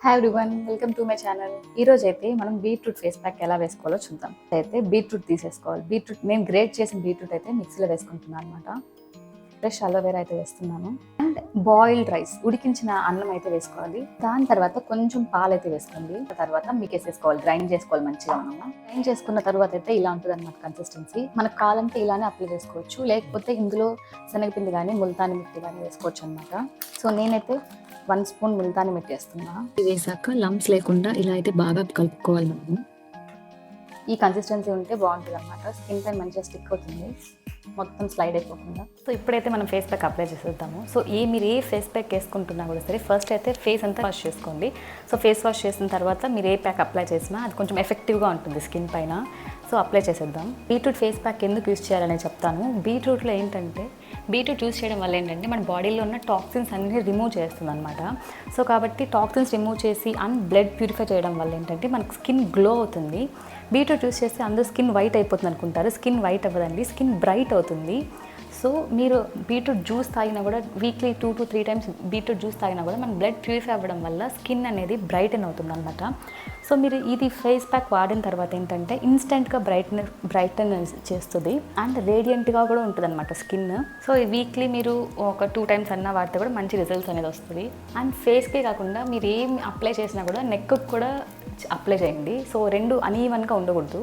Hi everyone, welcome to my channel. ఈ రోజు అయితే మనం బీట్రూట్ ఫేస్ ప్యాక్ ఎలా వేసుకోవాలో చూద్దాం. అయితే బీట్రూట్ తీసేసుకోవాలి. బీట్రూట్ నేను గ్రేట్ చేసిన బీట్రూట్ అయితే మిక్సీలో వేసుకుంటున్నాను అనమాట. ఫ్రెష్ అలోవేరా అయితే వేస్తున్నాను. అండ్ బాయిల్డ్ రైస్, ఉడికించిన అన్నం అయితే వేసుకోవాలి. దాని తర్వాత కొంచెం పాలు అయితే వేసుకోండి. తర్వాత మీకు వేసేసుకోవాలి, గ్రైండ్ చేసుకోవాలి మంచిగా. మనం గ్రైండ్ చేసుకున్న తర్వాత అయితే ఇలా ఉంటుంది అనమాట కన్సిస్టెన్సీ. మనకు కావాలంటే ఇలానే అప్లై చేసుకోవచ్చు, లేకపోతే ఇందులో శనగపిండి కానీ ముల్తాని మిట్టి కానీ వేసుకోవచ్చు అనమాట. సో నేనైతే 1 స్పూన్ ముల్తాని మిట్టి వేస్తున్నా. వేసాక లంప్స్ లేకుండా ఇలా అయితే బాగా కలుపుకోవాలి. మనము ఈ కన్సిస్టెన్సీ ఉంటే బాగుంటుంది అనమాట. స్కిన్ పైన మంచిగా స్టిక్ అవుతుంది, మొత్తం స్లైడ్ అయిపోకుండా. సో ఇప్పుడైతే మనం ఫేస్ ప్యాక్ అప్లై చేసేద్దాము. సో మీరు ఏ ఫేస్ ప్యాక్ వేసుకుంటున్నా కూడా సరే, ఫస్ట్ అయితే ఫేస్ అంతా వాష్ చేసుకోండి. సో ఫేస్ వాష్ చేసిన తర్వాత మీరు ఏ ప్యాక్ అప్లై చేసినా అది కొంచెం ఎఫెక్టివ్గా ఉంటుంది స్కిన్ పైన. సో అప్లై చేసేద్దాం. బీట్రూట్ ఫేస్ ప్యాక్ ఎందుకు యూస్ చేయాలని చెప్తాను. బీట్రూట్లో ఏంటంటే, బీట్రూట్ యూస్ చేయడం వల్ల ఏంటంటే మన బాడీలో ఉన్న టాక్సిన్స్ అన్నీ రిమూవ్ చేస్తుంది అనమాట. సో కాబట్టి టాక్సిన్స్ రిమూవ్ చేసి అండ్ బ్లడ్ ప్యూరిఫై చేయడం వల్ల ఏంటంటే మనకు స్కిన్ గ్లో అవుతుంది. బీట్రూట్ యూస్ చేస్తే అందరూ స్కిన్ వైట్ అయిపోతుంది అనుకుంటారు. స్కిన్ వైట్ అవ్వదండి, స్కిన్ బ్రైట్ అవుతుంది. సో మీరు బీట్రూట్ జ్యూస్ తాగినా కూడా, weekly 2 to 3 times beetroot juice తాగినా కూడా మన బ్లడ్ ప్యూరిఫై అవ్వడం వల్ల స్కిన్ అనేది బ్రైటన్ అవుతుంది అనమాట. సో మీరు ఇది ఫేస్ ప్యాక్ వాడిన తర్వాత ఏంటంటే ఇన్స్టెంట్గా బ్రైటన్ చేస్తుంది అండ్ రేడియంట్గా కూడా ఉంటుంది అనమాట స్కిన్. సో వీక్లీ మీరు ఒక 2 టైమ్స్ అన్నా వాడితే కూడా మంచి రిజల్ట్స్ అనేది వస్తుంది. అండ్ ఫేస్కే కాకుండా మీరు ఏం అప్లై చేసినా కూడా నెక్కు కూడా అప్లై చేయండి. సో 2 అనీవన్గా ఉండకూడదు.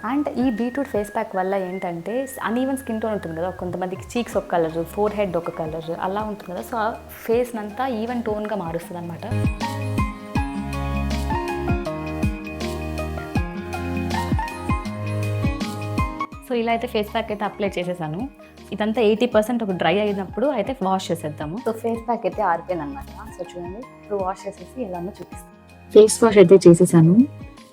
అండ్ ఈ బీట్రూట్ ఫేస్ ప్యాక్ వల్ల ఏంటంటే అనీవెన్ స్కిన్ టోన్ ఉంటుంది కదా, కొంతమందికి చీక్స్ ఒక కలర్, ఫోర్ హెడ్ ఒక కలర్ అలా ఉంటుంది కదా. సో ఆ ఫేస్ని అంతా ఈవెన్ టోన్గా మారుస్తుంది అనమాట. సో ఇలా అయితే ఫేస్ ప్యాక్ అయితే అప్లై చేసేసాను. ఇదంతా 80% ఒక డ్రై అయినప్పుడు అయితే వాష్ చేసేద్దాము. సో ఫేస్ ప్యాక్ అయితే ఆరిపోయింది అనమాట. సో చూడండి, ఇప్పుడు వాష్ చేసేసి ఎలా ఉందో చూపిస్తాను. ఫేస్ వాష్ అయితే చేసేసాను.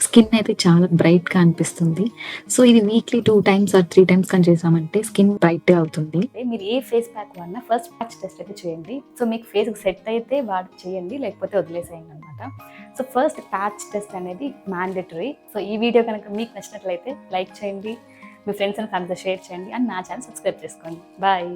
స్కిన్ అయితే చాలా బ్రైట్గా అనిపిస్తుంది. సో ఇది వీక్లీ 2 టైమ్స్ ఆర్ 3 టైమ్స్ కానీ చేసామంటే స్కిన్ బ్రైట్గా అవుతుంది. మీరు ఏ ఫేస్ ప్యాక్ వాడినా ఫస్ట్ ప్యాచ్ టెస్ట్ అయితే చేయండి. సో మీకు ఫేస్కి సెట్ అయితే చేయండి, లేకపోతే వదిలేసేయండి అనమాట. సో ఫస్ట్ ప్యాచ్ టెస్ట్ అనేది మ్యాండేటరీ. సో ఈ వీడియో కనుక మీకు నచ్చినట్లయితే లైక్ చేయండి, మీ ఫ్రెండ్స్ అండ్ ఫ్యామిలీతో షేర్ చేయండి, అండ్ నా ఛానల్ సబ్స్క్రైబ్ చేసుకోండి. బాయ్.